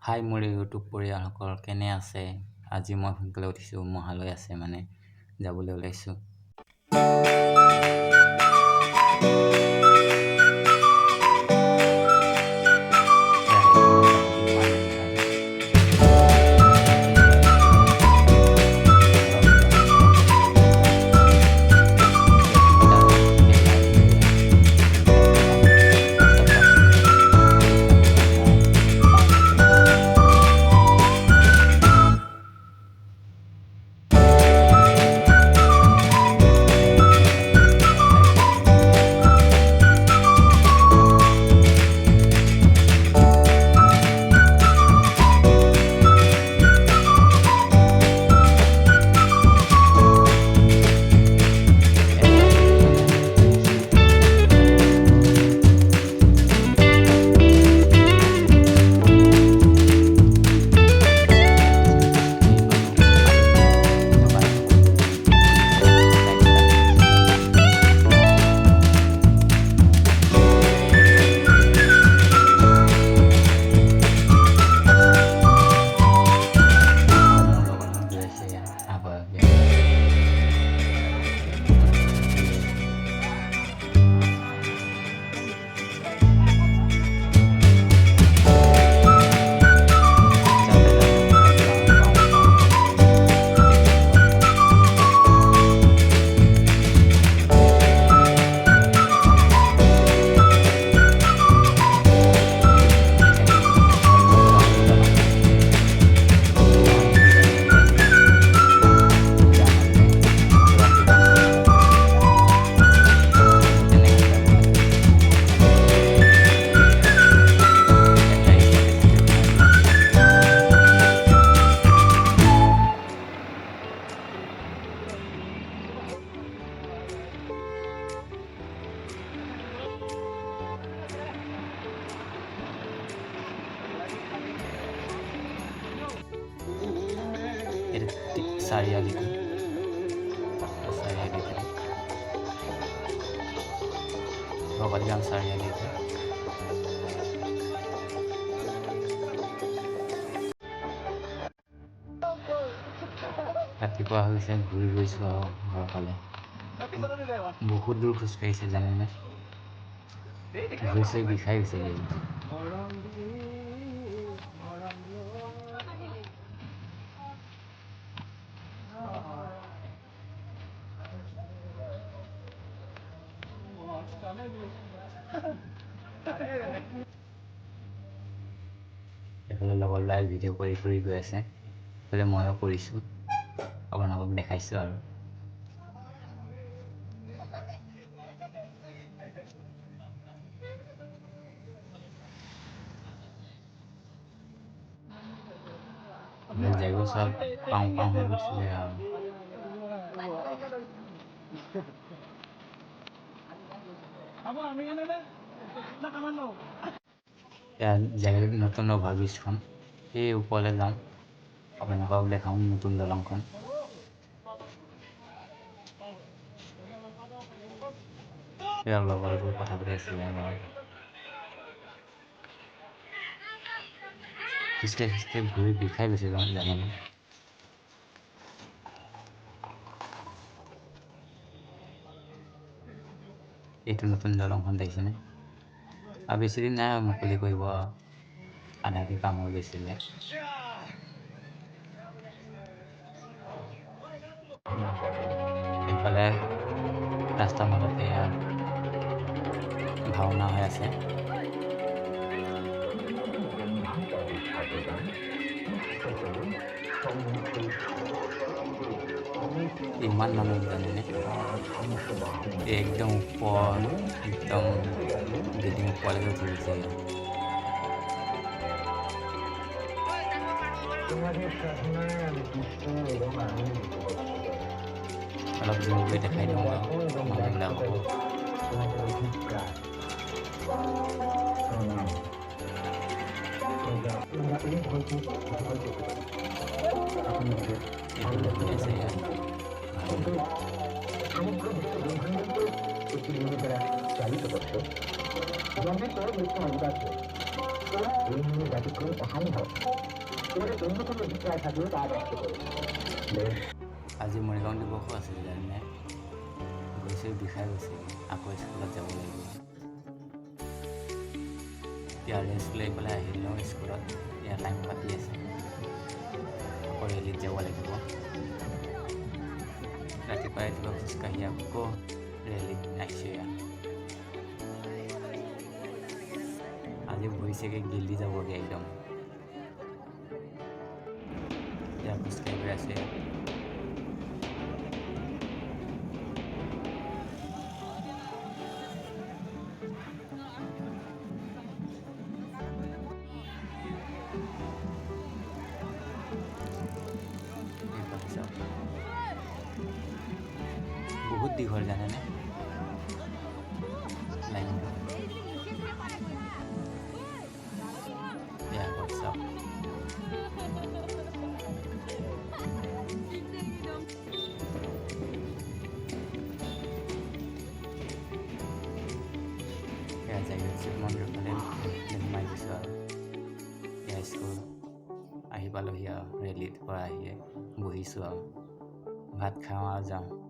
হাই মোৰ ইউটিউব পৰিয়ালসকল কেনে আছে? আজি মই সোনকালে উঠিছোঁ, মহালয় আছে মানে যাবলৈ ওলাইছোঁ। চাৰিআলিটো ভকতগাঁও চাৰিআলিটো ৰাতিপুৱা হৈছে ঘূৰি গৈছোঁ আৰু ঘৰৰ ফালে বহুত দূৰ খোজকাঢ়িছে জানেনে ভৰি বিষাই গৈছে এইফালে লগৰ ল'ৰাই ভিডিঅ' কৰি গৈ আছে এইফালে ময়ো কৰিছোঁ আপোনালোকক দেখাইছোঁ আৰু জেগা চব পাওঁ হৈ গৈছিলে আৰু জেগাটো নতুন অভাৰব্ৰিজখন সেই ওপৰলৈ যাওঁ আপোনালোকক দেখাওঁ নতুন দলংখন লগৰবোৰ কথা পাতি আছিলে খোজকাঢ়ি ভৰি বিষাই গৈছে জানেনে এইটো নতুন দলংখন দেখিছেনে আৰু বেছিদিন নাই মুকলি কৰিব আধাকে কাম হৈ গৈছিলে এইফালে ৰাস্তাৰ মাজতে ভাওনা হৈ আছে ইমান মানুহ জানেনে একদম ওপৰ একদম বিল্ডিং ওপৰলৈকে উঠি গৈছে অলপ জোৰ কৰি দেখাই দিওঁ মানুহবিলাকক আজি মৰিগাঁও দিৱসো আছিল জানেনে গৈছে বিষাই গৈছে আকৌ স্কুলত যাব লাগিব ইয়াৰ ৰেষ্ট লৈ পেলাই আহিলোঁ স্কুলত ইয়াৰ লাইন পাতি আছে আকৌ ৰেলীত যাব লাগিব ৰাতিপুৱা খোজকাঢ়ি আকৌ ৰেলীত আহিছোঁ ইয়াত আজি ভৰি চাগে গিলি যাবগৈ একদম ইয়াৰ খোজকাঢ়ি গৈ আছে বহুত দীঘল জানেনে লাইনটো চাওক শিৱ মন্দিৰ ফালে সোমাই গৈছোঁ আৰু এয়া স্কুল আহি পালোহি আৰু ৰেলীত পৰা আহিয়ে বহিছোঁ আৰু ভাত খাওঁ আৰু যাওঁ